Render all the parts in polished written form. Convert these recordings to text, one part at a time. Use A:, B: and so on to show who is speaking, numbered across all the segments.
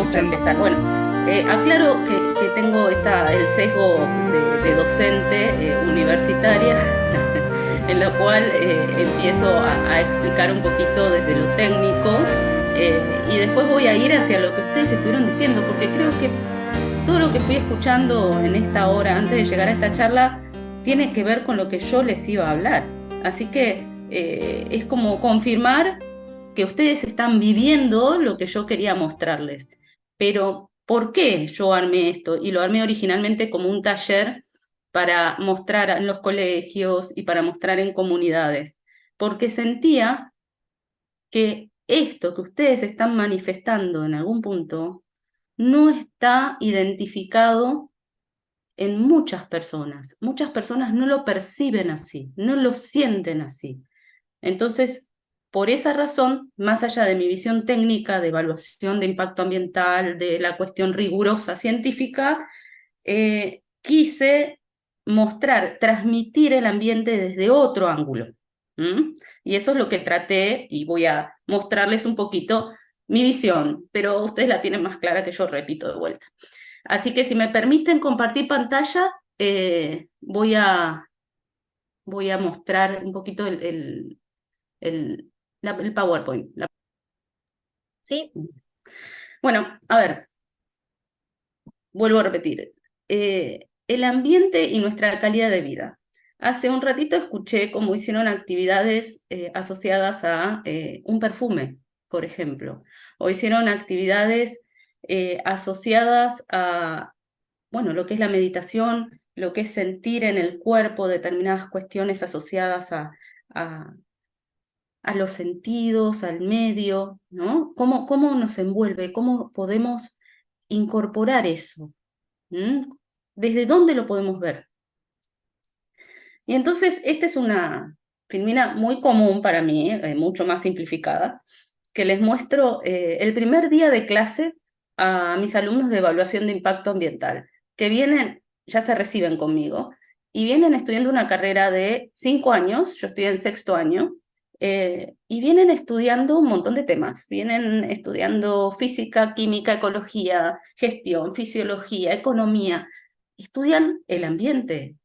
A: vamos a empezar. Bueno, aclaro que tengo el sesgo de docente universitaria, en lo cual empiezo a explicar un poquito desde lo técnico y después voy a ir hacia lo que ustedes estuvieron diciendo, porque creo que todo lo que fui escuchando en esta hora antes de llegar a esta charla tiene que ver con lo que yo les iba a hablar. Así que es como confirmar que ustedes están viviendo lo que yo quería mostrarles. Pero, ¿por qué yo armé esto? Y lo armé originalmente como un taller para mostrar en los colegios y para mostrar en comunidades, porque sentía que esto que ustedes están manifestando en algún punto no está identificado en muchas personas. Muchas personas no lo perciben así, no lo sienten así. Entonces, por esa razón, más allá de mi visión técnica de evaluación de impacto ambiental, de la cuestión rigurosa científica, quise mostrar, transmitir el ambiente desde otro ángulo. ¿Mm? Y eso es lo que traté y voy a mostrarles un poquito mi visión, pero ustedes la tienen más clara que yo, repito de vuelta. Así que si me permiten compartir pantalla, voy a mostrar un poquito el PowerPoint.
B: Sí,
A: Bueno, a ver, vuelvo a repetir. El ambiente y nuestra calidad de vida. Hace un ratito escuché cómo hicieron actividades asociadas a un perfume, por ejemplo, o hicieron actividades asociadas a, bueno, lo que es la meditación, lo que es sentir en el cuerpo determinadas cuestiones asociadas a, a los sentidos, al medio, ¿no? ¿Cómo nos envuelve? ¿Cómo podemos incorporar eso? ¿Mm? ¿Desde dónde lo podemos ver? Y entonces, esta es una filmina muy común para mí, mucho más simplificada, que les muestro el primer día de clase a mis alumnos de evaluación de impacto ambiental, que vienen, ya se reciben conmigo, y vienen estudiando una carrera de 5 años, yo estoy en sexto año, y vienen estudiando un montón de temas, vienen estudiando física, química, ecología, gestión, fisiología, economía, estudian el ambiente,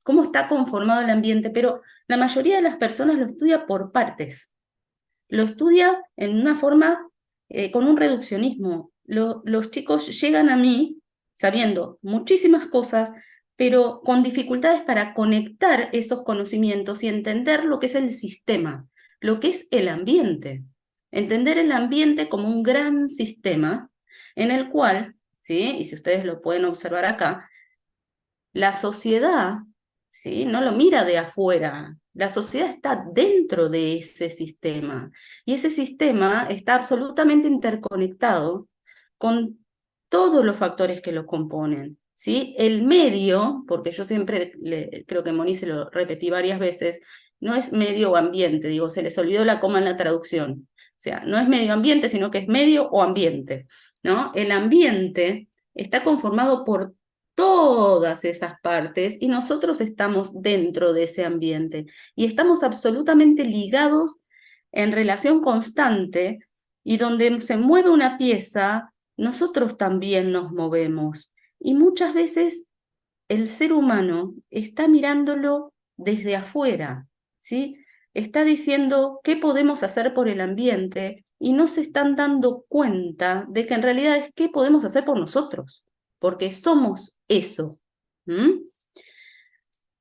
A: cómo está conformado el ambiente, pero la mayoría de las personas lo estudia por partes, lo estudia en una forma, con un reduccionismo. Los chicos llegan a mí sabiendo muchísimas cosas, pero con dificultades para conectar esos conocimientos y entender lo que es el sistema, lo que es el ambiente. Entender el ambiente como un gran sistema en el cual, ¿sí? Y si ustedes lo pueden observar acá, la sociedad, ¿sí? No lo mira de afuera, la sociedad está dentro de ese sistema y ese sistema está absolutamente interconectado con todos los factores que lo componen, ¿sí? El medio, porque yo siempre creo que Moni se lo repetí varias veces, no es medio o ambiente, digo, se les olvidó la coma en la traducción. O sea, no es medio ambiente, sino que es medio o ambiente, ¿no? El ambiente está conformado por todas esas partes y nosotros estamos dentro de ese ambiente y estamos absolutamente ligados en relación constante y donde se mueve una pieza, nosotros también nos movemos. Y muchas veces el ser humano está mirándolo desde afuera, ¿sí? Está diciendo qué podemos hacer por el ambiente y no se están dando cuenta de que en realidad es qué podemos hacer por nosotros, porque somos eso. ¿Mm?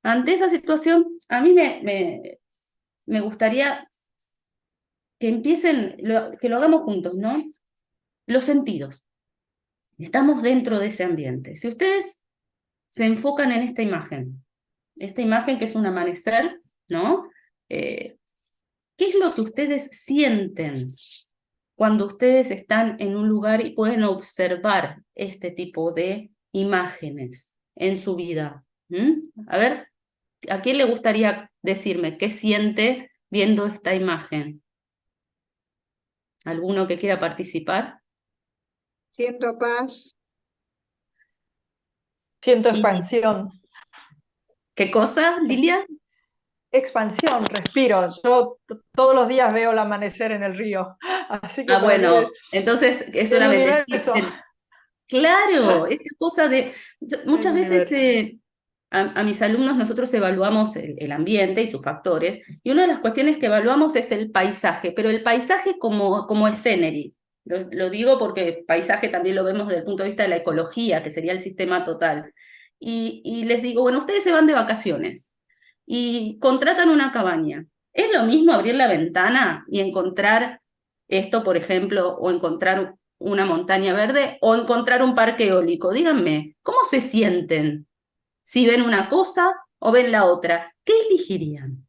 A: Ante esa situación, a mí me gustaría que empiecen, que lo hagamos juntos, ¿no? Los sentidos. Estamos dentro de ese ambiente. Si ustedes se enfocan en esta imagen que es un amanecer, ¿no? Eh, ¿Qué es lo que ustedes sienten cuando ustedes están en un lugar y pueden observar este tipo de imágenes en su vida? ¿Mm? A ver, ¿a quién le gustaría decirme qué siente viendo esta imagen? ¿Alguno que quiera participar?
C: Siento paz,
D: Siento
A: ¿Y
D: expansión.
A: qué cosa, Lilia?
D: expansión, respiro. Yo todos los días veo el amanecer en el río, así que
A: Ah,
D: para mí
A: bueno, entonces es
D: el
A: una
D: universo,
A: bendecida. Claro, esta cosa de...
D: el
A: Muchas veces
D: universo.
A: a mis alumnos nosotros evaluamos el ambiente y sus factores, y una de las cuestiones que evaluamos es el paisaje, pero el paisaje como escenery. Lo digo porque paisaje también lo vemos desde el punto de vista de la ecología, que sería el sistema total. Y les digo, bueno, ustedes se van de vacaciones y contratan una cabaña. ¿Es lo mismo abrir la ventana y encontrar esto, por ejemplo, o encontrar una montaña verde o encontrar un parque eólico? Díganme, ¿cómo se sienten si ven una cosa o ven la otra? ¿Qué elegirían?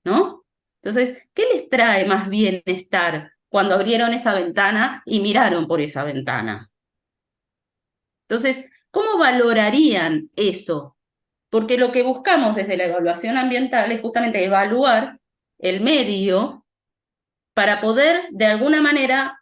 A: ¿No? Entonces, ¿qué les trae más bienestar cuando abrieron esa ventana y miraron por esa ventana? Entonces, ¿cómo valorarían eso? Porque lo que buscamos desde la evaluación ambiental es justamente evaluar el medio para poder, de alguna manera,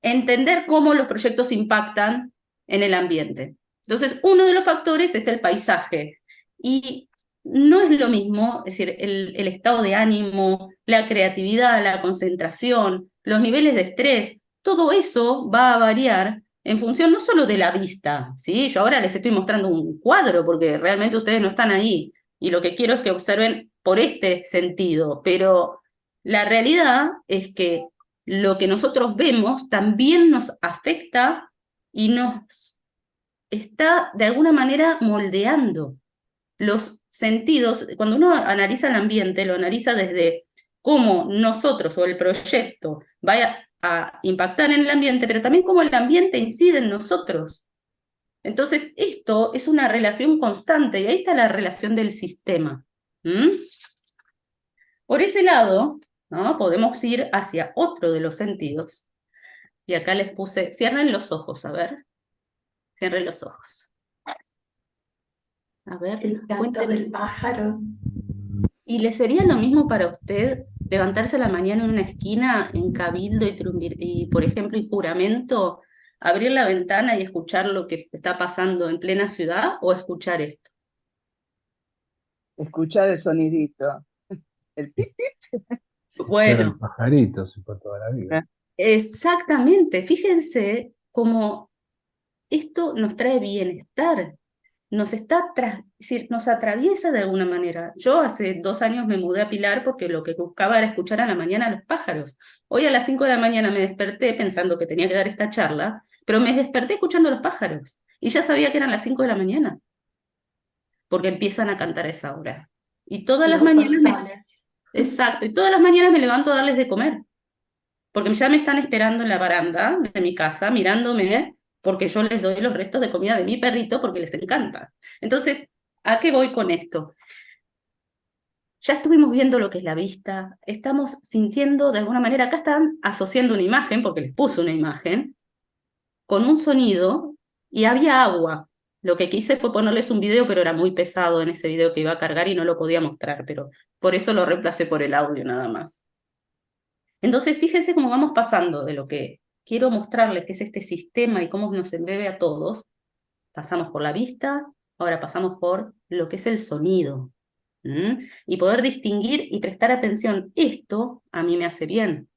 A: entender cómo los proyectos impactan en el ambiente. Entonces, uno de los factores es el paisaje. Y no es lo mismo, es decir, el estado de ánimo, la creatividad, la concentración, los niveles de estrés, todo eso va a variar en función no solo de la vista, ¿sí? Yo ahora les estoy mostrando un cuadro porque realmente ustedes no están ahí y lo que quiero es que observen por este sentido, pero la realidad es que lo que nosotros vemos también nos afecta y nos está de alguna manera moldeando los sentidos. Cuando uno analiza el ambiente, lo analiza desde cómo nosotros o el proyecto vaya a impactar en el ambiente, pero también cómo el ambiente incide en nosotros. Entonces, esto es una relación constante y ahí está la relación del sistema. ¿Mm? Por ese lado, ¿no? Podemos ir hacia otro de los sentidos. Y acá les puse, cierren los ojos, a ver. Cierren los ojos. A ver,
E: El canto
A: cuéntenme.
E: del pájaro.
A: ¿Y le sería lo mismo para usted levantarse a la mañana en una esquina, en Cabildo y, por ejemplo, y Juramento, abrir la ventana y escuchar lo que está pasando en plena ciudad o escuchar esto?
F: Escuchar el sonidito. El pip, pip.
G: Escuchar al
A: Bueno,
G: pajarito, sí, por toda la vida.
A: exactamente. Fíjense cómo esto nos trae bienestar. Es decir, nos atraviesa de alguna manera. Yo hace 2 años me mudé a Pilar porque lo que buscaba era escuchar a la mañana a los pájaros. Hoy a las 5 de la mañana me desperté pensando que tenía que dar esta charla, pero me desperté escuchando a los pájaros y ya sabía que eran las 5 de la mañana, porque empiezan a cantar a esa hora. Y todas las
E: Los
A: mañanas
E: zorzales.
A: exacto, y todas las mañanas me levanto a darles de comer, porque ya me están esperando en la baranda de mi casa, mirándome, porque yo les doy los restos de comida de mi perrito porque les encanta. Entonces, ¿a qué voy con esto? Ya estuvimos viendo lo que es la vista, estamos sintiendo de alguna manera, acá están asociando una imagen, porque les puse una imagen, con un sonido y había agua. Lo que quise fue ponerles un video, pero era muy pesado en ese video que iba a cargar y no lo podía mostrar, pero por eso lo reemplacé por el audio nada más. Entonces, fíjense cómo vamos pasando de lo que quiero mostrarles, que es este sistema y cómo nos embebe a todos. Pasamos por la vista, ahora pasamos por lo que es el sonido. ¿Mm? Y poder distinguir y prestar atención. Esto a mí me hace bien.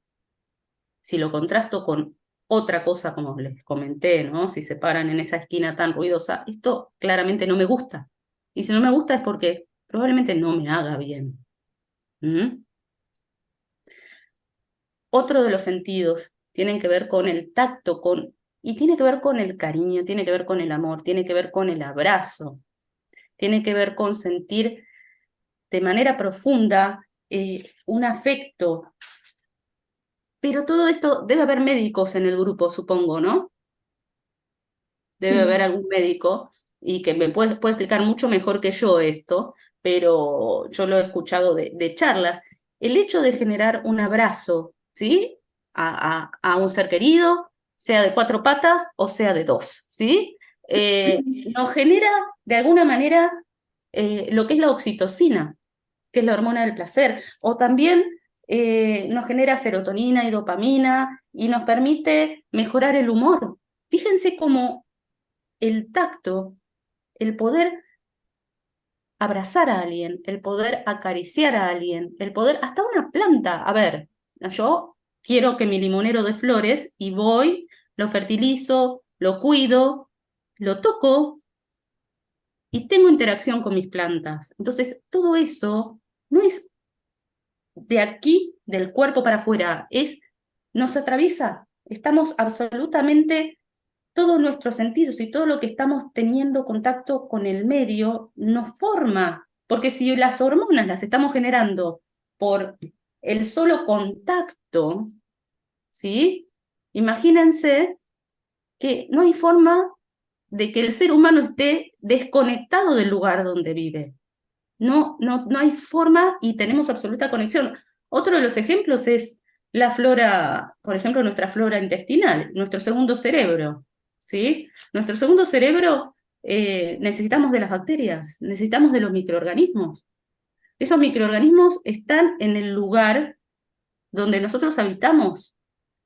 A: Si lo contrasto con otra cosa, como les comenté, ¿no? Si se paran en esa esquina tan ruidosa, esto claramente no me gusta. Y si no me gusta es porque probablemente no me haga bien. ¿Mm? Otro de los sentidos tienen que ver con el tacto, y tiene que ver con el cariño, tiene que ver con el amor, tiene que ver con el abrazo, tiene que ver con sentir de manera profunda un afecto. Pero todo esto, debe haber médicos en el grupo, supongo, ¿no? Debe
E: Sí.
A: haber algún médico y que me puede explicar mucho mejor que yo esto, pero yo lo he escuchado de charlas. El hecho de generar un abrazo, ¿sí? A un ser querido, sea de 4 patas o sea de 2, ¿sí? Nos genera de alguna manera lo que es la oxitocina, que es la hormona del placer, o también nos genera serotonina y dopamina y nos permite mejorar el humor. Fíjense cómo el tacto, el poder abrazar a alguien, el poder acariciar a alguien, el poder, hasta una planta. A ver, yo quiero que mi limonero dé flores y voy, lo fertilizo, lo cuido, lo toco y tengo interacción con mis plantas. Entonces, todo eso no es de aquí, del cuerpo para afuera, nos atraviesa. Estamos absolutamente, todos nuestros sentidos y todo lo que estamos teniendo contacto con el medio nos forma, porque si las hormonas las estamos generando por el solo contacto, ¿sí? Imagínense que no hay forma de que el ser humano esté desconectado del lugar donde vive. No hay forma y tenemos absoluta conexión. Otro de los ejemplos es la flora, por ejemplo, nuestra flora intestinal, nuestro segundo cerebro, ¿sí? Nuestro segundo cerebro, necesitamos de las bacterias, necesitamos de los microorganismos. Esos microorganismos están en el lugar donde nosotros habitamos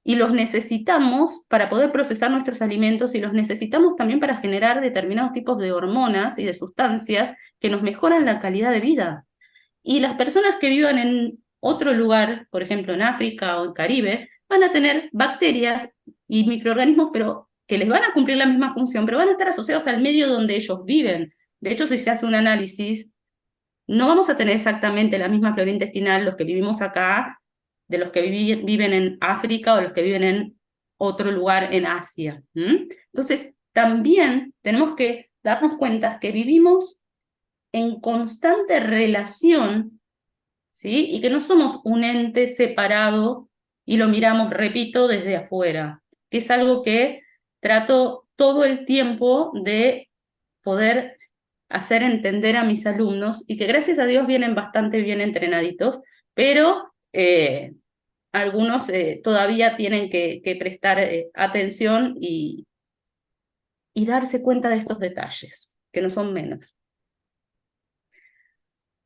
A: y los necesitamos para poder procesar nuestros alimentos y los necesitamos también para generar determinados tipos de hormonas y de sustancias que nos mejoran la calidad de vida. Y las personas que vivan en otro lugar, por ejemplo en África o en Caribe, van a tener bacterias y microorganismos, pero que les van a cumplir la misma función, pero van a estar asociados al medio donde ellos viven. De hecho, si se hace un análisis, no vamos a tener exactamente la misma flora intestinal los que vivimos acá, de los que viven en África o los que viven en otro lugar en Asia. Entonces, también tenemos que darnos cuenta que vivimos en constante relación, ¿sí? Y que no somos un ente separado y lo miramos, repito, desde afuera, que es algo que trato todo el tiempo de poder hacer entender a mis alumnos y que gracias a Dios vienen bastante bien entrenaditos, pero algunos todavía tienen que prestar atención y darse cuenta de estos detalles, que no son menos.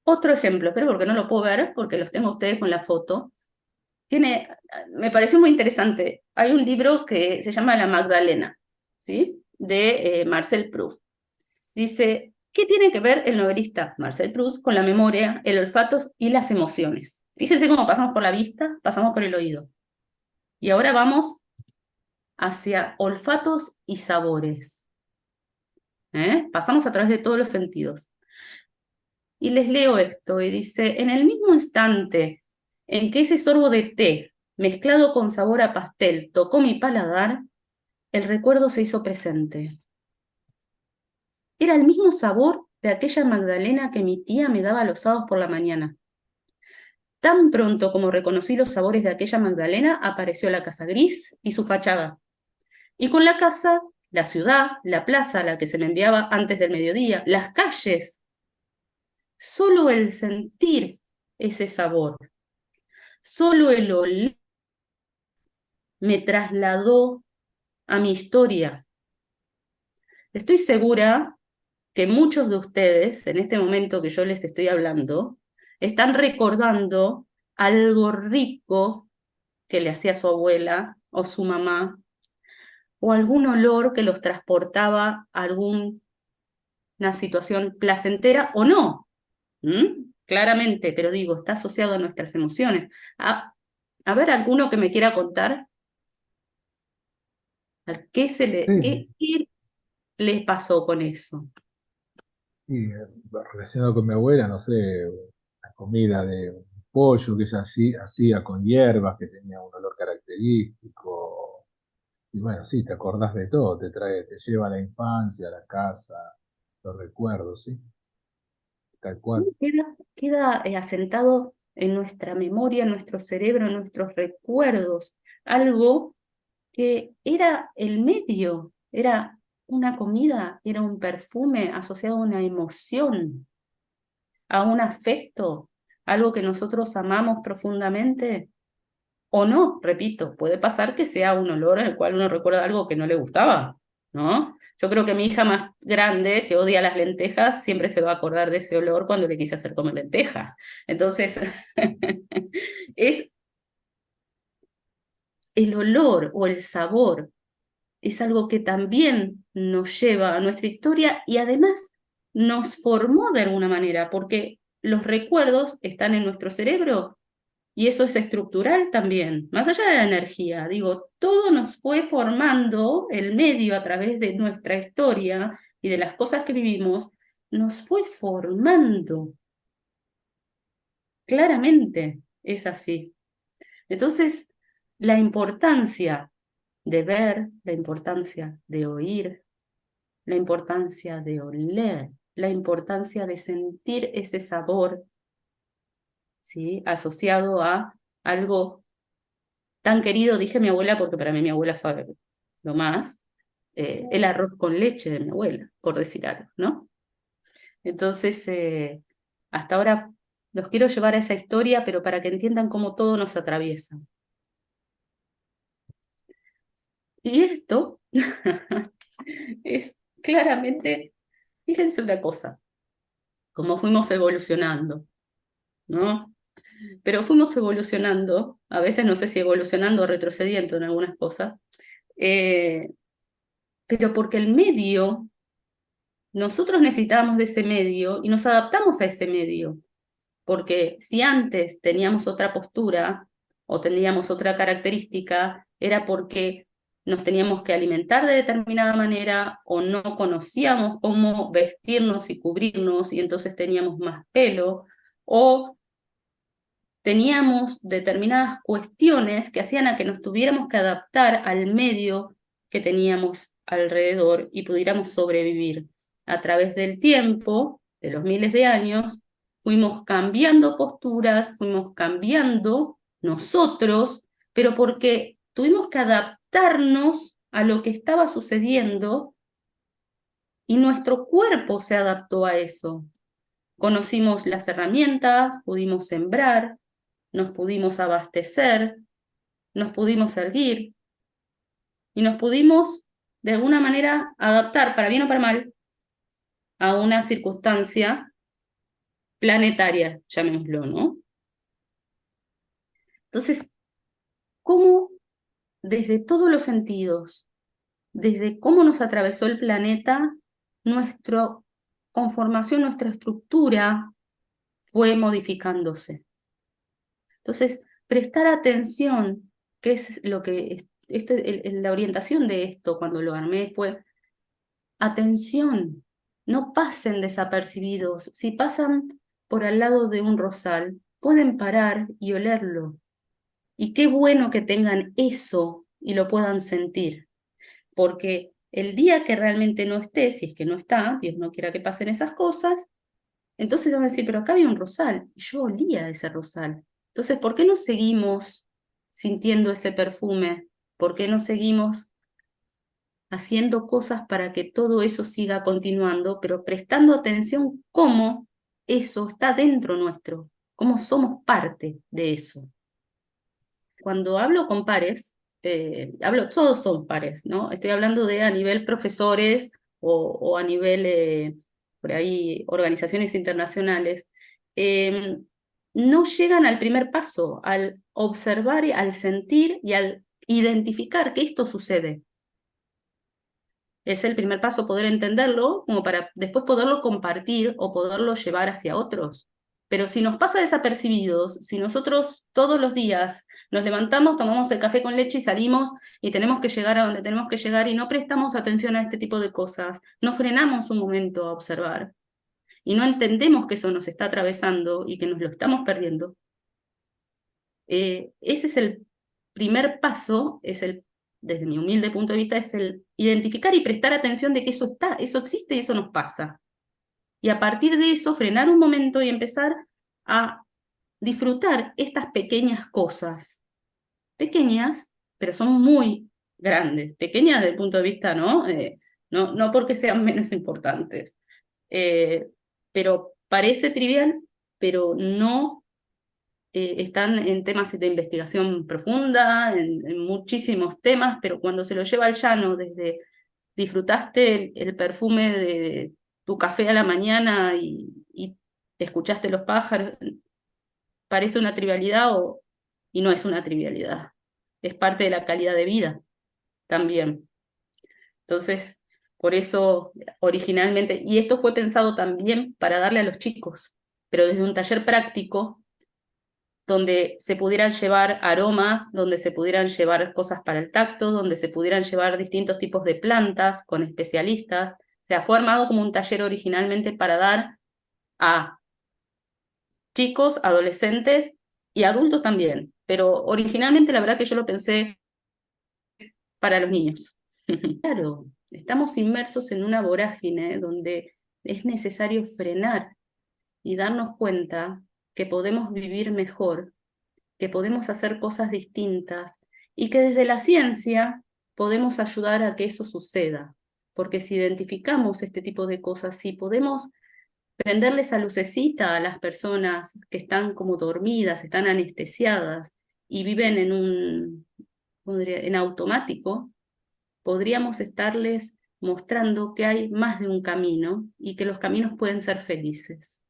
A: Otro ejemplo, pero porque no lo puedo ver, porque los tengo ustedes con la foto, me pareció muy interesante. Hay un libro que se llama La Magdalena, ¿sí? De Marcel Proust. Dice, ¿qué tiene que ver el novelista Marcel Proust con la memoria, el olfato y las emociones? Fíjense cómo pasamos por la vista, pasamos por el oído. Y ahora vamos hacia olfatos y sabores. Pasamos a través de todos los sentidos. Y les leo esto, y dice, en el mismo instante en que ese sorbo de té, mezclado con sabor a pastel, tocó mi paladar, el recuerdo se hizo presente. Era el mismo sabor de aquella magdalena que mi tía me daba los sábados por la mañana. Tan pronto como reconocí los sabores de aquella magdalena, apareció la casa gris y su fachada. Y con la casa, la ciudad, la plaza a la que se me enviaba antes del mediodía, las calles. Solo el sentir ese sabor, solo el oler me trasladó a mi historia. Estoy segura que muchos de ustedes, en este momento que yo les estoy hablando, están recordando algo rico que le hacía su abuela o su mamá, o algún olor que los transportaba a alguna situación placentera o no. Claramente, pero digo, está asociado a nuestras emociones. A ver, alguno que me quiera contar, ¿qué qué les pasó con eso?
G: Y relacionado con mi abuela, no sé, la comida de un pollo que ella hacía con hierbas, que tenía un olor característico. Y bueno, sí, te acordás de todo, te lleva a la infancia, a la casa, los recuerdos, sí, tal cual.
A: Queda asentado en nuestra memoria, en nuestro cerebro, en nuestros recuerdos, algo que era el medio, era una comida, era un perfume asociado a una emoción, a un afecto, algo que nosotros amamos profundamente, o no, repito, puede pasar que sea un olor en el cual uno recuerda algo que no le gustaba, ¿no? Yo creo que mi hija más grande, que odia las lentejas, siempre se va a acordar de ese olor cuando le quise hacer comer lentejas. Entonces, es el olor o el sabor, es algo que también nos lleva a nuestra historia y además nos formó de alguna manera, porque los recuerdos están en nuestro cerebro y eso es estructural también, más allá de la energía. Digo, todo nos fue formando, el medio a través de nuestra historia y de las cosas que vivimos, nos fue formando. Claramente es así. Entonces, la importancia de ver, la importancia de oír, la importancia de oler, la importancia de sentir ese sabor, ¿sí? Asociado a algo tan querido, dije mi abuela, porque para mí mi abuela fue lo más, el arroz con leche de mi abuela, por decir algo, ¿no? Entonces, hasta ahora los quiero llevar a esa historia, pero para que entiendan cómo todo nos atraviesa. Y esto es claramente, fíjense una cosa, cómo fuimos evolucionando, ¿no? Pero fuimos evolucionando, a veces no sé si evolucionando o retrocediendo en algunas cosas, pero porque el medio, nosotros necesitábamos de ese medio y nos adaptamos a ese medio, porque si antes teníamos otra postura o teníamos otra característica, era porque nos teníamos que alimentar de determinada manera o no conocíamos cómo vestirnos y cubrirnos y entonces teníamos más pelo, o teníamos determinadas cuestiones que hacían a que nos tuviéramos que adaptar al medio que teníamos alrededor y pudiéramos sobrevivir. A través del tiempo, de los miles de años, fuimos cambiando posturas, fuimos cambiando nosotros, pero porque tuvimos que adaptarnos a lo que estaba sucediendo y nuestro cuerpo se adaptó a eso. Conocimos las herramientas, pudimos sembrar, nos pudimos abastecer, nos pudimos erguir y nos pudimos de alguna manera adaptar, para bien o para mal, a una circunstancia planetaria, llamémoslo, ¿no? Entonces, ¿cómo desde todos los sentidos, desde cómo nos atravesó el planeta, nuestra conformación, nuestra estructura fue modificándose? Entonces, prestar atención, que es lo que, la orientación de esto cuando lo armé fue, atención, no pasen desapercibidos. Si pasan por al lado de un rosal, pueden parar y olerlo. Y qué bueno que tengan eso y lo puedan sentir, porque el día que realmente no esté, si es que no está, Dios no quiera que pasen esas cosas, entonces van a decir, pero acá había un rosal, y yo olía ese rosal. Entonces, ¿por qué no seguimos sintiendo ese perfume? ¿Por qué no seguimos haciendo cosas para que todo eso siga continuando, pero prestando atención cómo eso está dentro nuestro, cómo somos parte de eso? Cuando hablo con pares, todos son pares, ¿no? Estoy hablando de a nivel profesores o a nivel, por ahí, organizaciones internacionales. No llegan al primer paso, al observar, al sentir y al identificar que esto sucede. Es el primer paso poder entenderlo como para después poderlo compartir o poderlo llevar hacia otros. Pero si nos pasa desapercibidos, si nosotros todos los días nos levantamos, tomamos el café con leche y salimos y tenemos que llegar a donde tenemos que llegar y no prestamos atención a este tipo de cosas, no frenamos un momento a observar y no entendemos que eso nos está atravesando y que nos lo estamos perdiendo, ese es el primer paso, desde mi humilde punto de vista, es el identificar y prestar atención de que eso está, eso existe y eso nos pasa. Y a partir de eso, frenar un momento y empezar a disfrutar estas pequeñas cosas. Pequeñas, pero son muy grandes. Pequeñas desde el punto de vista, ¿no? No porque sean menos importantes. Pero parece trivial, pero no están en temas de investigación profunda, en muchísimos temas, pero cuando se lo lleva al llano, desde disfrutaste el perfume de tu café a la mañana y escuchaste los pájaros, parece una trivialidad y no es una trivialidad. Es parte de la calidad de vida también. Entonces, Por eso originalmente, y esto fue pensado también para darle a los chicos, pero desde un taller práctico, donde se pudieran llevar aromas, donde se pudieran llevar cosas para el tacto, donde se pudieran llevar distintos tipos de plantas con especialistas. O sea, fue armado como un taller originalmente para dar a chicos, adolescentes y adultos también. Pero originalmente la verdad que yo lo pensé para los niños. Claro, estamos inmersos en una vorágine donde es necesario frenar y darnos cuenta que podemos vivir mejor, que podemos hacer cosas distintas y que desde la ciencia podemos ayudar a que eso suceda. Porque si identificamos este tipo de cosas, si podemos prenderle esa lucecita a las personas que están como dormidas, están anestesiadas y viven en automático, podríamos estarles mostrando que hay más de un camino y que los caminos pueden ser felices.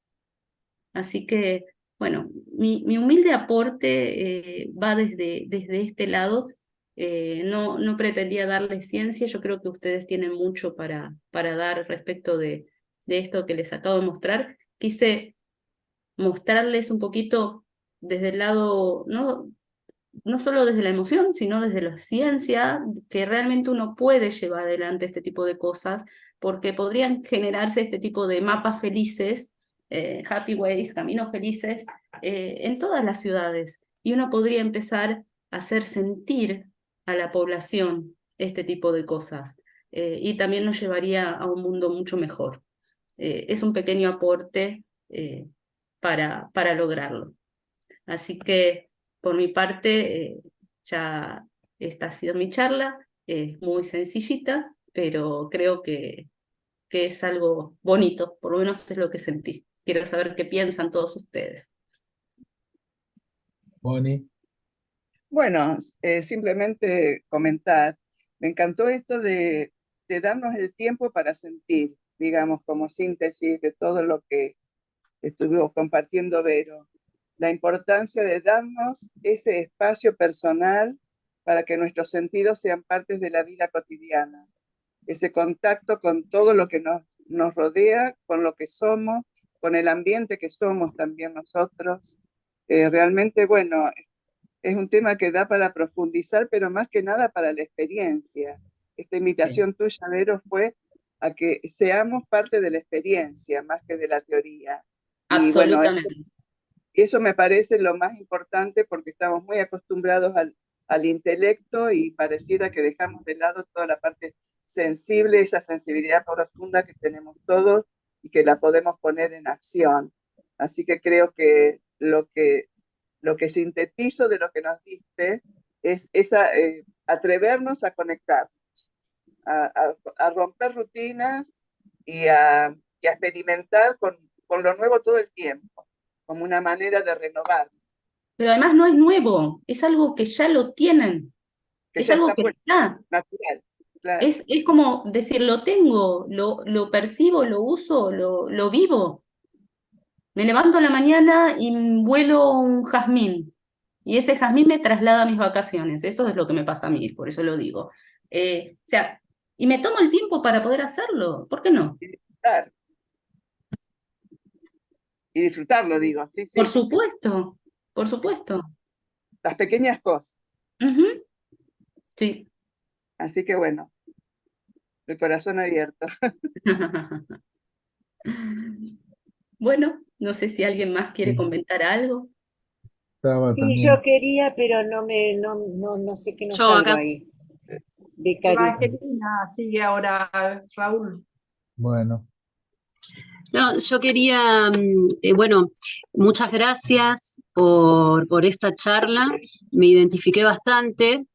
A: Así que, bueno, mi humilde aporte va desde este lado. No pretendía darles ciencia, yo creo que ustedes tienen mucho para dar respecto de esto que les acabo de mostrar. Quise mostrarles un poquito desde el lado, no solo desde la emoción, sino desde la ciencia, que realmente uno puede llevar adelante este tipo de cosas, porque podrían generarse este tipo de mapas felices, happy ways, caminos felices, en todas las ciudades, y uno podría empezar a hacer sentir a la población este tipo de cosas, y también nos llevaría a un mundo mucho mejor. Es un pequeño aporte para lograrlo. Así que, por mi parte, ya esta ha sido mi charla, es muy sencillita, pero creo que es algo bonito, por lo menos es lo que sentí. Quiero saber qué piensan todos ustedes.
G: Bonnie,
F: Bueno, simplemente comentar, me encantó esto de darnos el tiempo para sentir, digamos, como síntesis de todo lo que estuvimos compartiendo Vero, la importancia de darnos ese espacio personal para que nuestros sentidos sean partes de la vida cotidiana, ese contacto con todo lo que nos rodea, con lo que somos, con el ambiente que somos también nosotros. Realmente, bueno, es un tema que da para profundizar, pero más que nada para la experiencia. Esta invitación tuya, Vero, fue a que seamos parte de la experiencia más que de la teoría. Y bueno,
A: Absolutamente.
F: eso me parece lo más importante porque estamos muy acostumbrados al intelecto y pareciera que dejamos de lado toda la parte sensible, esa sensibilidad profunda que tenemos todos y que la podemos poner en acción. Así que creo que lo que sintetizo de lo que nos diste es atrevernos a conectarnos, a romper rutinas y a experimentar con lo nuevo todo el tiempo, como una manera de renovar,
A: Pero además no es nuevo, es algo que ya lo tienen,
F: que
A: es
F: ya
A: algo
F: está
A: que
F: puesto,
A: está.
F: natural, claro.
A: Es como decir, lo tengo, lo percibo, lo uso, lo vivo. Me levanto a la mañana y vuelo un jazmín. Y ese jazmín me traslada a mis vacaciones. Eso es lo que me pasa a mí, por eso lo digo. O sea, y me tomo el tiempo para poder hacerlo. ¿Por qué no?
F: Claro. Y disfrutarlo, digo, sí, sí.
A: Por supuesto, por supuesto.
F: Las pequeñas cosas.
A: Ujú. Sí.
F: Así que bueno, el corazón abierto.
A: Bueno, no sé si alguien más quiere comentar algo.
G: estaba
C: Sí,
G: también.
C: yo quería, pero no sé que no
B: Yo
C: salgo
B: acá.
C: ahí. Becari.
D: Evangelina sigue ahora, Raúl.
G: Bueno,
B: No, yo quería, bueno, muchas gracias por esta charla. Me identifiqué bastante.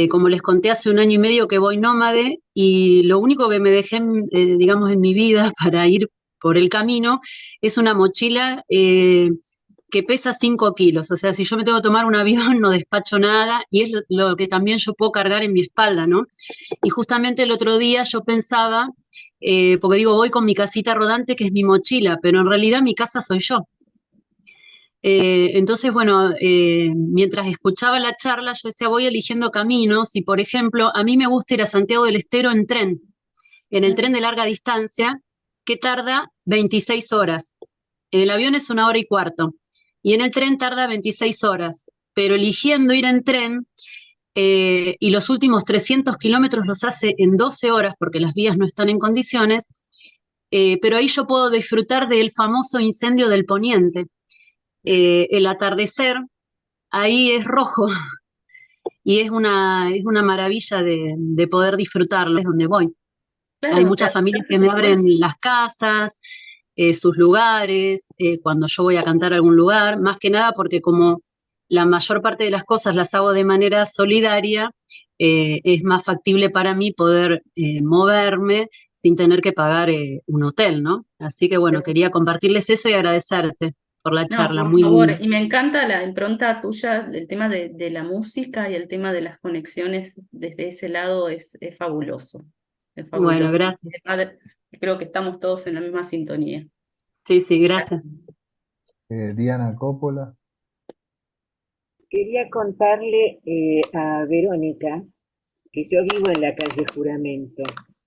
B: Como les conté, hace 1 año y medio que voy nómade y lo único que me dejé, digamos, en mi vida para ir por el camino es una mochila que pesa 5 kilos. O sea, si yo me tengo que tomar un avión, no despacho nada y es lo que también yo puedo cargar en mi espalda, ¿no? Y justamente el otro día yo pensaba, porque digo, voy con mi casita rodante, que es mi mochila, pero en realidad mi casa soy yo. Entonces, bueno, mientras escuchaba la charla, yo decía, voy eligiendo caminos y, por ejemplo, a mí me gusta ir a Santiago del Estero en tren. en el tren de larga distancia, que tarda 26 horas. En el avión es 1 hora y cuarto, y en el tren tarda 26 horas, pero eligiendo ir en tren, y los últimos 300 kilómetros los hace en 12 horas, porque las vías no están en condiciones, pero ahí yo puedo disfrutar del famoso incendio del Poniente. El atardecer ahí es rojo, y es una maravilla de poder disfrutarlo, es donde voy. Hay
A: Claro, te
B: muchas familias que me abren las casas, sus lugares, cuando yo voy a cantar a algún lugar, más que nada porque como la mayor parte de las cosas las hago de manera solidaria, es más factible para mí poder moverme sin tener que pagar un hotel, ¿no? Así que bueno, quería compartirles eso y agradecerte por la
A: No,
B: charla,
A: por
B: muy
A: favor,
B: linda.
A: y me encanta la impronta tuya, el tema de la música y el tema de las conexiones desde ese lado es fabuloso, es
B: Bueno,
A: fabuloso.
B: gracias.
A: Creo que estamos todos en la misma sintonía.
B: Sí, sí, gracias.
A: Gracias.
G: Diana Coppola.
C: Quería contarle a Verónica que yo vivo en la calle Juramento,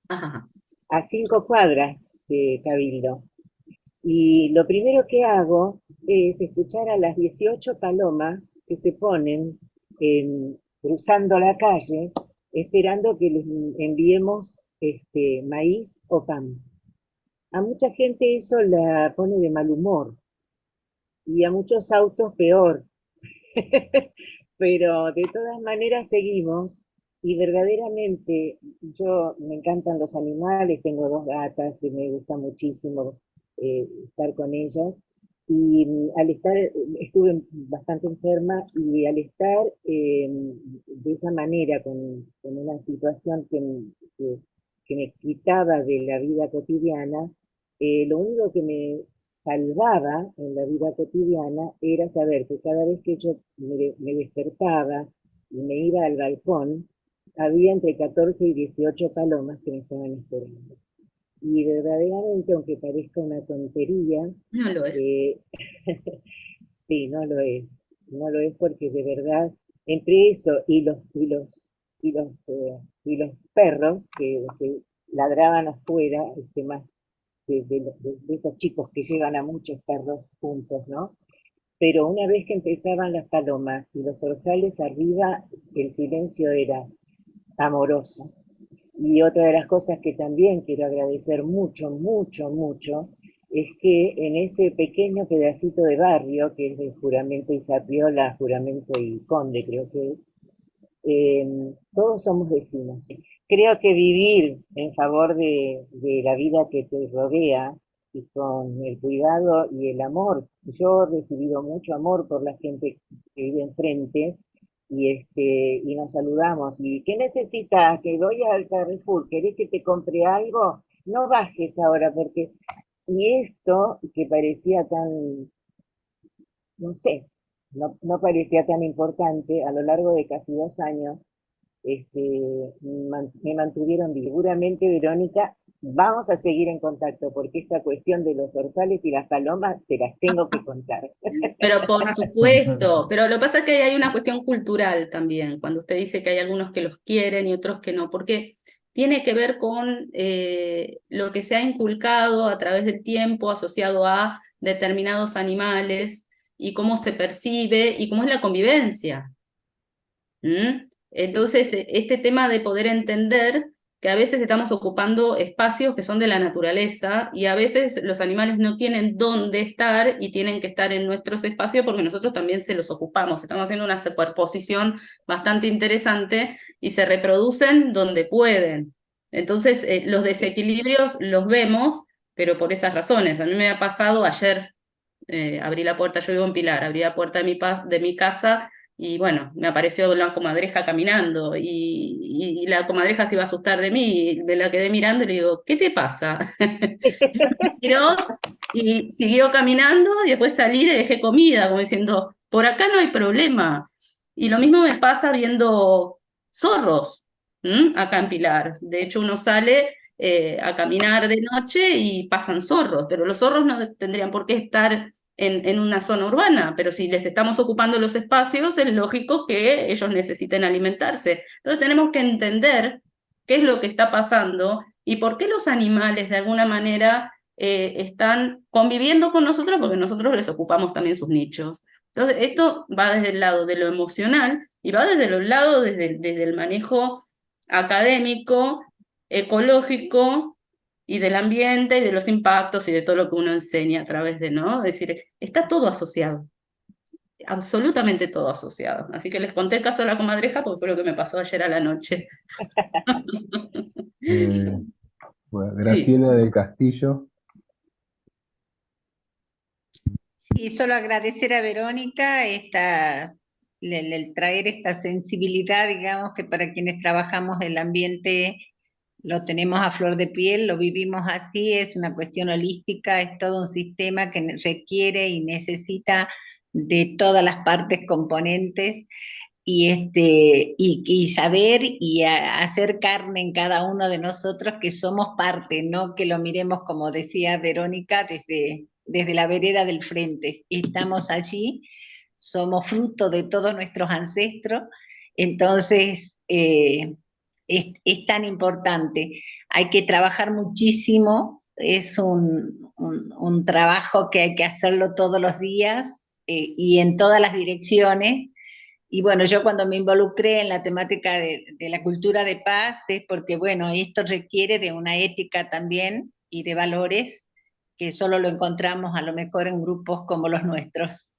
A: Ajá.
C: a 5 cuadras de Cabildo. Y lo primero que hago es escuchar a las 18 palomas que se ponen cruzando la calle, esperando que les enviemos maíz o pan. A mucha gente eso la pone de mal humor y a muchos autos peor. Pero de todas maneras seguimos y verdaderamente yo me encantan los animales, tengo 2 gatas y me gusta muchísimo estar con ellas. Y al estar, estuve bastante enferma y al estar de esa manera, con una situación que me quitaba de la vida cotidiana, lo único que me salvaba en la vida cotidiana era saber que cada vez que yo me despertaba y me iba al balcón, había entre 14 y 18 palomas que me estaban esperando. Y verdaderamente, aunque parezca una tontería,
A: No lo es.
C: sí, no lo es. No lo es porque de verdad, entre eso y los perros que ladraban afuera, más de estos chicos que llevan a muchos perros juntos, ¿no? Pero una vez que empezaban las palomas y los zorzales arriba, el silencio era amoroso. Y otra de las cosas que también quiero agradecer mucho, mucho, mucho, es que en ese pequeño pedacito de barrio, que es de Juramento y Zapiola, Juramento y Conde, creo que todos somos vecinos. Creo que vivir en favor de la vida que te rodea y con el cuidado y el amor. Yo he recibido mucho amor por la gente que vive enfrente y nos saludamos. ¿Y qué necesitas? Que voy al Carrefour, ¿querés que te compre algo? No bajes ahora porque... Y esto que parecía tan, no sé, no parecía tan importante, a lo largo de casi 2 años, me mantuvieron viva. Seguramente, Verónica, vamos a seguir en contacto, porque esta cuestión de los zorzales y las palomas te las tengo que contar.
A: Pero por supuesto, pero lo que pasa es que hay una cuestión cultural también, cuando usted dice que hay algunos que los quieren y otros que no, porque tiene que ver con lo que se ha inculcado a través del tiempo asociado a determinados animales y cómo se percibe y cómo es la convivencia. ¿Mm? Entonces, este tema de poder entender que a veces estamos ocupando espacios que son de la naturaleza y a veces los animales no tienen dónde estar y tienen que estar en nuestros espacios porque nosotros también se los ocupamos. Estamos haciendo una superposición bastante interesante y se reproducen donde pueden. Entonces, los desequilibrios los vemos, pero por esas razones. A mí me ha pasado ayer, abrí la puerta, yo vivo en Pilar, abrí la puerta de mi casa y bueno, me apareció la comadreja caminando y la comadreja se iba a asustar de mí, y me la quedé mirando y le digo, ¿qué te pasa? Miró y siguió caminando y después salí y le dejé comida, como diciendo, por acá no hay problema. Y lo mismo me pasa viendo zorros, acá en Pilar. De hecho, uno sale a caminar de noche y pasan zorros, pero los zorros no tendrían por qué estar en una zona urbana, pero si les estamos ocupando los espacios, es lógico que ellos necesiten alimentarse. Entonces tenemos que entender qué es lo que está pasando y por qué los animales de alguna manera están conviviendo con nosotros, porque nosotros les ocupamos también sus nichos. Entonces, esto va desde el lado de lo emocional y va desde los lados, desde el manejo académico, ecológico y del ambiente y de los impactos y de todo lo que uno enseña a través de, ¿no? Es decir, está todo asociado, absolutamente todo asociado. Así que les conté el caso de la comadreja porque fue lo que me pasó ayer a la noche.
G: Eh, bueno,
A: Sí.
G: Graciela del Castillo.
E: Y solo agradecer a Verónica el traer esta sensibilidad, digamos, que para quienes trabajamos el ambiente lo tenemos a flor de piel, lo vivimos así, es una cuestión holística, es todo un sistema que requiere y necesita de todas las partes componentes y saber hacer carne en cada uno de nosotros que somos parte, no que lo miremos como decía Verónica desde la vereda del frente. Estamos allí, somos fruto de todos nuestros ancestros, entonces es tan importante. Hay que trabajar muchísimo, es un trabajo que hay que hacerlo todos los días y en todas las direcciones. Y bueno, yo cuando me involucré en la temática de la cultura de paz es porque, bueno, esto requiere de una ética también y de valores que solo lo encontramos a lo mejor en grupos como los nuestros.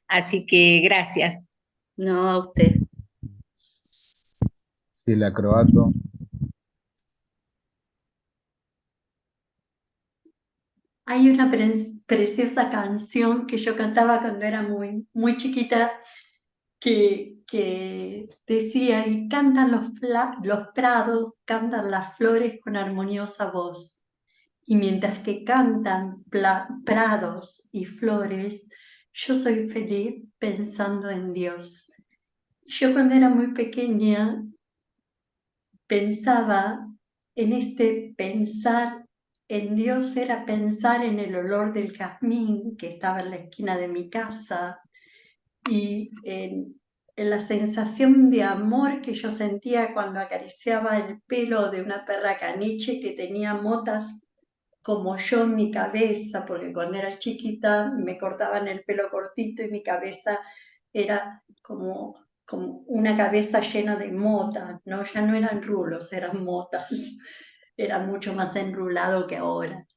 E: Así que gracias.
A: No, a usted.
G: Ciela Croato.
H: Hay una preciosa canción que yo cantaba cuando era muy, muy chiquita que decía, y cantan los prados, cantan las flores con armoniosa voz. Y mientras que cantan prados y flores, yo soy feliz pensando en Dios. Yo cuando era muy pequeña pensaba en este pensar en Dios, era pensar en el olor del jazmín que estaba en la esquina de mi casa y en la sensación de amor que yo sentía cuando acariciaba el pelo de una perra caniche que tenía motas como yo en mi cabeza, porque cuando era chiquita me cortaban el pelo cortito y mi cabeza era como una cabeza llena de motas, ¿no? Ya no eran rulos, eran motas, era mucho más enrulado que ahora.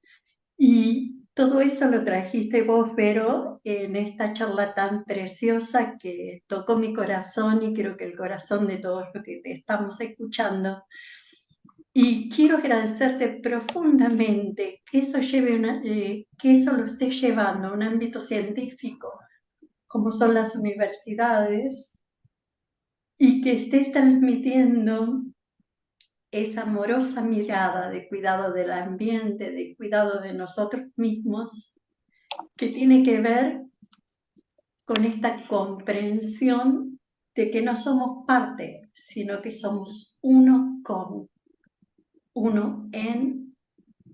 H: Y todo eso lo trajiste vos, Vero, en esta charla tan preciosa que tocó mi corazón y creo que el corazón de todos los que te estamos escuchando. Y quiero agradecerte profundamente que eso, que eso lo estés llevando a un ámbito científico, como son las universidades, y que estés transmitiendo esa amorosa mirada de cuidado del ambiente, de cuidado de nosotros mismos, que tiene que ver con esta comprensión de que no somos parte, sino que somos uno con, uno en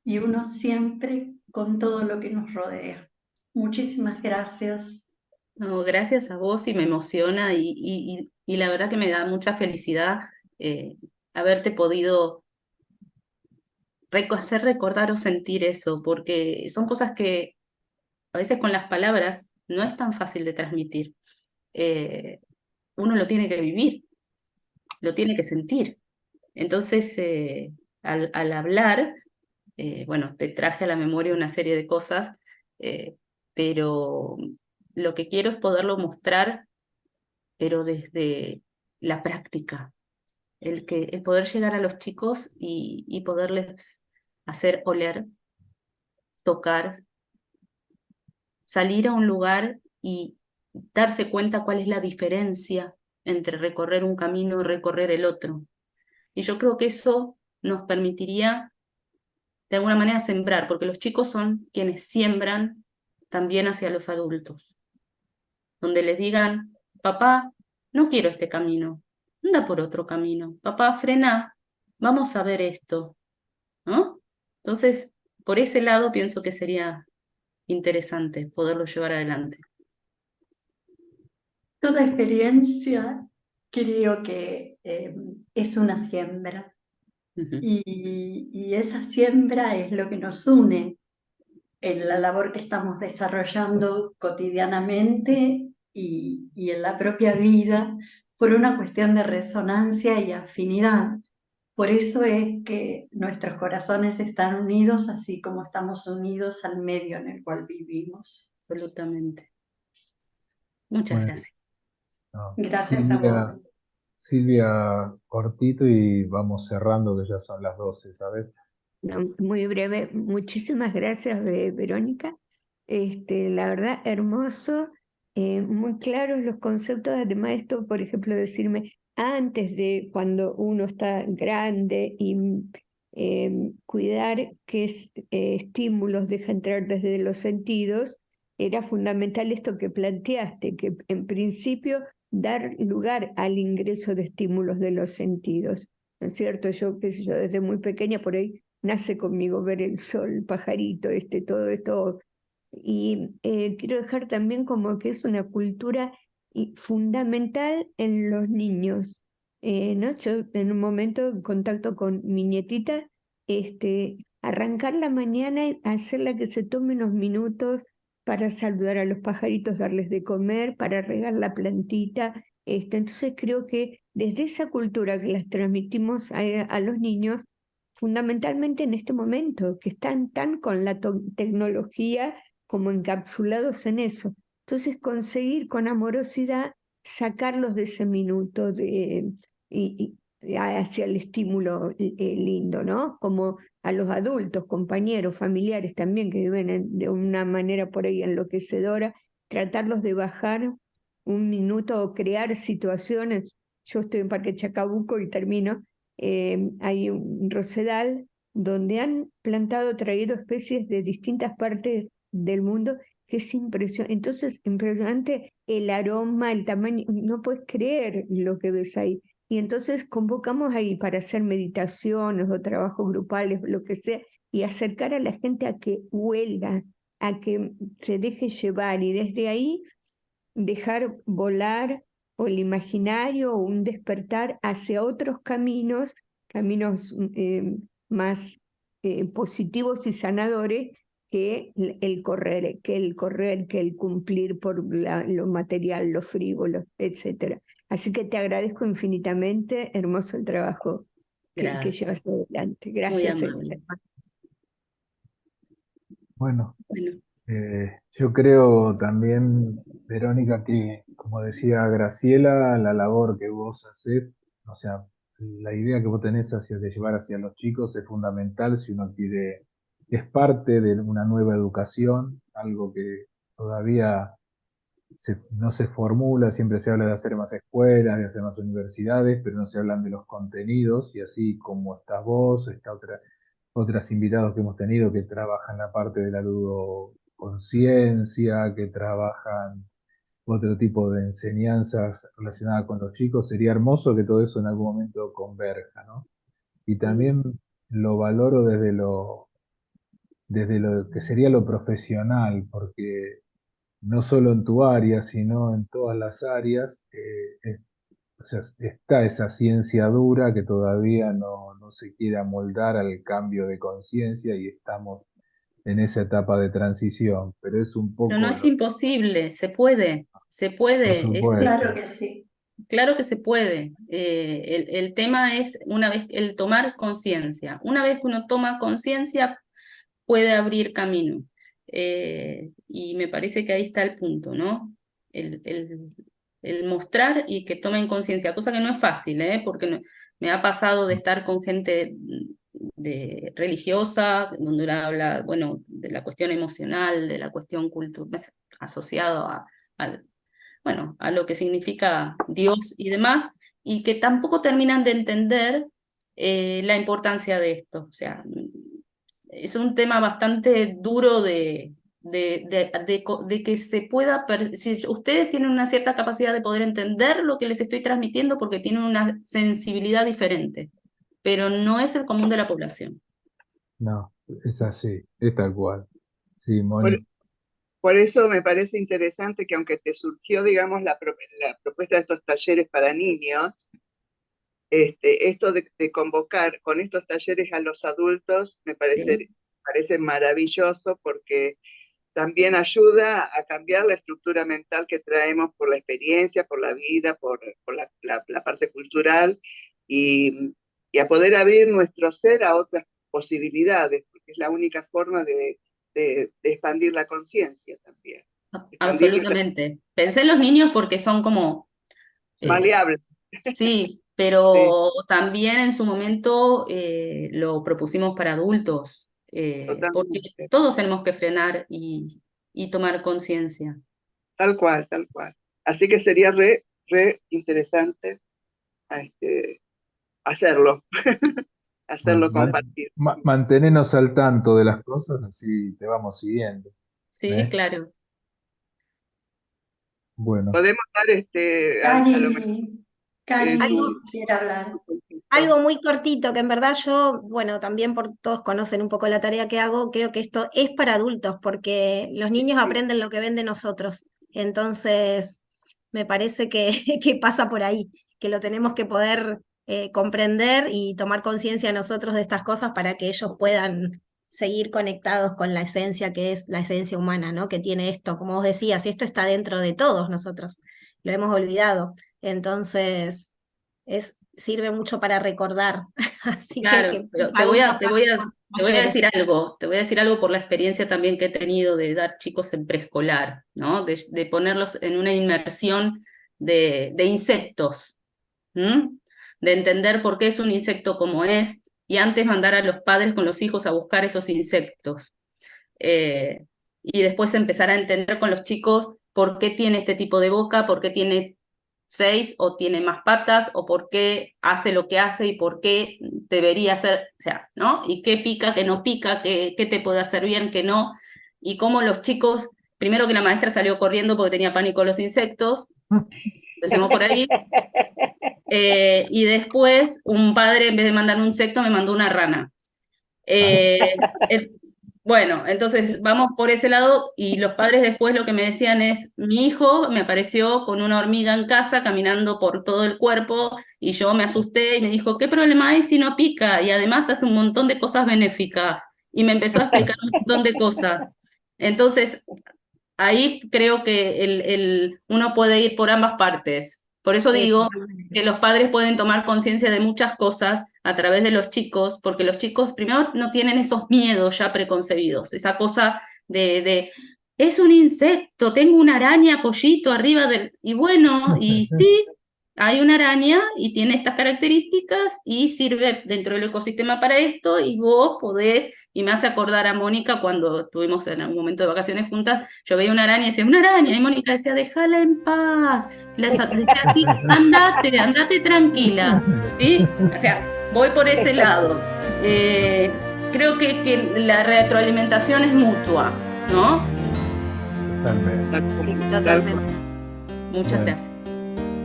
H: y uno siempre con todo lo que nos rodea. Muchísimas gracias.
A: No, gracias a vos y me emociona y la verdad que me da mucha felicidad haberte podido hacer recordar o sentir eso, porque son cosas que a veces con las palabras no es tan fácil de transmitir. Uno lo tiene que vivir, lo tiene que sentir. Entonces, al hablar, bueno, te traje a la memoria una serie de cosas, pero lo que quiero es poderlo mostrar, pero desde la práctica, el poder llegar a los chicos y poderles hacer oler, tocar, salir a un lugar y darse cuenta cuál es la diferencia entre recorrer un camino y recorrer el otro. Y yo creo que eso nos permitiría de alguna manera sembrar, porque los chicos son quienes siembran también hacia los adultos, donde les digan, papá, no quiero este camino, anda por otro camino, papá, frena, vamos a ver esto, ¿no? Entonces, por ese lado pienso que sería interesante poderlo llevar adelante.
H: Toda experiencia creo que es una siembra.
A: Ujú.
H: y esa siembra es lo que nos une en la labor que estamos desarrollando cotidianamente y en la propia vida por una cuestión de resonancia y afinidad. Por eso es que nuestros corazones están unidos, así como estamos unidos al medio en el cual vivimos.
A: Absolutamente. Muchas
G: Bueno,
A: gracias.
G: no.
H: Gracias a
G: Silvia,
H: vos.
G: Silvia, cortito y vamos cerrando que ya son las 12, ¿sabes?
I: No, muy breve, muchísimas gracias, Verónica. La verdad, hermoso, muy claros los conceptos, además de esto, por ejemplo, decirme antes de cuando uno está grande y cuidar qué estímulos deja entrar desde los sentidos, era fundamental esto que planteaste, que en principio dar lugar al ingreso de estímulos de los sentidos. ¿No es cierto? Yo, qué sé yo, desde muy pequeña por ahí nace conmigo ver el sol, pajarito, todo esto. Y quiero dejar también como que es una cultura fundamental en los niños. ¿No? Yo en un momento en contacto con mi nietita, arrancar la mañana y hacerla que se tome unos minutos para saludar a los pajaritos, darles de comer, para regar la plantita. Entonces creo que desde esa cultura que las transmitimos a los niños, fundamentalmente en este momento, que están tan con la tecnología como encapsulados en eso. Entonces, conseguir con amorosidad sacarlos de ese minuto hacia el estímulo lindo, ¿no? Como a los adultos, compañeros, familiares también, que viven de una manera por ahí enloquecedora, tratarlos de bajar un minuto o crear situaciones. Yo estoy en Parque Chacabuco y termino, hay un rosedal donde han plantado, traído especies de distintas partes del mundo, que es impresionante. Entonces, impresionante el aroma, el tamaño, no puedes creer lo que ves ahí. Y entonces convocamos ahí para hacer meditaciones o trabajos grupales, lo que sea, y acercar a la gente a que huela, a que se deje llevar y desde ahí dejar volar o el imaginario o un despertar hacia otros caminos, caminos más positivos y sanadores que que el cumplir por lo material, lo frívolo, etcétera. Así que te agradezco infinitamente, hermoso el trabajo que
A: Gracias.
I: llevas adelante.
A: Muy
I: Gracias,
A: amable.
G: Bueno,
A: Bueno,
G: yo creo también, Verónica, que como decía Graciela, la labor que vos hacés, o sea, la idea que vos tenés de llevar hacia los chicos es fundamental si uno quiere, es parte de una nueva educación, algo que todavía no se formula, siempre se habla de hacer más escuelas, de hacer más universidades, pero no se hablan de los contenidos, y así como estás vos, está otras invitados que hemos tenido que trabajan la parte de la ludoconsciencia, que trabajan otro tipo de enseñanzas relacionadas con los chicos, sería hermoso que todo eso en algún momento converja, ¿no? Y
A: sí.
G: también lo valoro desde lo que sería lo profesional, porque no solo en tu área, sino en todas las áreas, o sea, está esa ciencia dura que todavía no se quiere amoldar al cambio de conciencia y estamos en esa etapa de transición, pero es un
A: Pero no
G: poco
A: es imposible, se
G: por
A: puede,
H: Claro
G: supuesto.
H: que sí.
A: claro que se puede. El tema es una vez el tomar conciencia. Una vez que uno toma conciencia, puede abrir camino. Y me parece que ahí está el punto, ¿no? El, el- el mostrar y que tomen conciencia, cosa que no es fácil, ¿eh? Porque me ha pasado de estar con gente religiosa, donde uno habla, bueno, de la cuestión emocional, de la cuestión cultural, asociado bueno, a lo que significa Dios y demás, y que tampoco terminan de entender la importancia de esto. O sea, es un tema bastante duro de que se pueda, si ustedes tienen una cierta capacidad de poder entender lo que les estoy transmitiendo porque tienen una sensibilidad diferente, pero no es el común de la población.
G: No, es así, es tal cual. Sí,
F: Por,
G: Moni.
F: por eso me parece interesante que aunque te surgió, digamos, la propuesta de estos talleres para niños, esto de convocar con estos talleres a los adultos me parece maravilloso, porque también ayuda a cambiar la estructura mental que traemos por la experiencia, por la vida, por la parte cultural, y a poder abrir nuestro ser a otras posibilidades, porque es la única forma de expandir la conciencia también.
A: Absolutamente. Pensé en los niños porque son como...
F: maleables.
A: Sí, pero también en su momento lo propusimos para adultos, porque
F: Totalmente.
A: todos tenemos que frenar y tomar conciencia.
F: Tal cual, tal cual. Así que sería re interesante hacerlo, compartir.
G: Mantenernos al tanto de las cosas, así te vamos siguiendo.
A: Sí, claro.
F: Bueno. Podemos dar a lo mejor
H: Cari quiere hablar.
J: Algo muy cortito, que en verdad yo, bueno, también por todos conocen un poco la tarea que hago, creo que esto es para adultos, porque los niños aprenden lo que ven de nosotros. Entonces, me parece que pasa por ahí, que lo tenemos que poder comprender y tomar conciencia nosotros de estas cosas para que ellos puedan seguir conectados con la esencia que es la esencia humana, ¿no? Que tiene esto, como vos decías, y esto está dentro de todos nosotros, lo hemos olvidado. Entonces, sirve mucho para recordar. Así
A: claro, pero te voy a decir algo, por la experiencia también que he tenido de dar chicos en preescolar, ¿no? De ponerlos en una inmersión de insectos, de entender por qué es un insecto como es, y antes mandar a los padres con los hijos a buscar esos insectos. Y después empezar a entender con los chicos por qué tiene este tipo de boca, por qué tiene 6 o tiene más patas, o por qué hace lo que hace y por qué debería hacer, o sea, ¿no? Y qué pica, qué no pica, qué te puede hacer bien, qué no, y cómo los chicos, primero que la maestra salió corriendo porque tenía pánico a los insectos, empecemos por ahí, y después un padre en vez de mandar un insecto me mandó una rana. Bueno, entonces vamos por ese lado, y los padres después lo que me decían es, mi hijo me apareció con una hormiga en casa caminando por todo el cuerpo y yo me asusté y me dijo, ¿qué problema hay si no pica? Y además hace un montón de cosas benéficas. Y me empezó a explicar un montón de cosas. Entonces, ahí creo que uno puede ir por ambas partes. Por eso digo que los padres pueden tomar conciencia de muchas cosas a través de los chicos, porque los chicos primero no tienen esos miedos ya preconcebidos, esa cosa de es un insecto, tengo una araña pollito arriba del... Y bueno, y sí, hay una araña y tiene estas características y sirve dentro del ecosistema para esto, y vos podés, y me hace acordar a Mónica cuando estuvimos en algún momento de vacaciones juntas, yo veía una araña y decía, una araña, y Mónica decía, déjala en paz, decía así, andate tranquila, ¿sí? O sea, voy por ese lado. Creo que la retroalimentación es mutua, ¿no?
G: Totalmente.
A: Muchas gracias.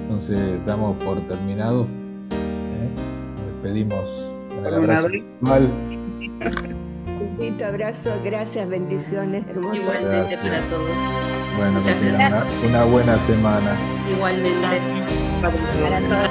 G: Entonces damos por terminado. Nos despedimos con el abrazo virtual.
I: Un besito, abrazo, gracias, bendiciones, hermosas.
A: Igualmente para todos.
G: Bueno, que tengan una buena semana.
A: Igualmente.
J: Para todos.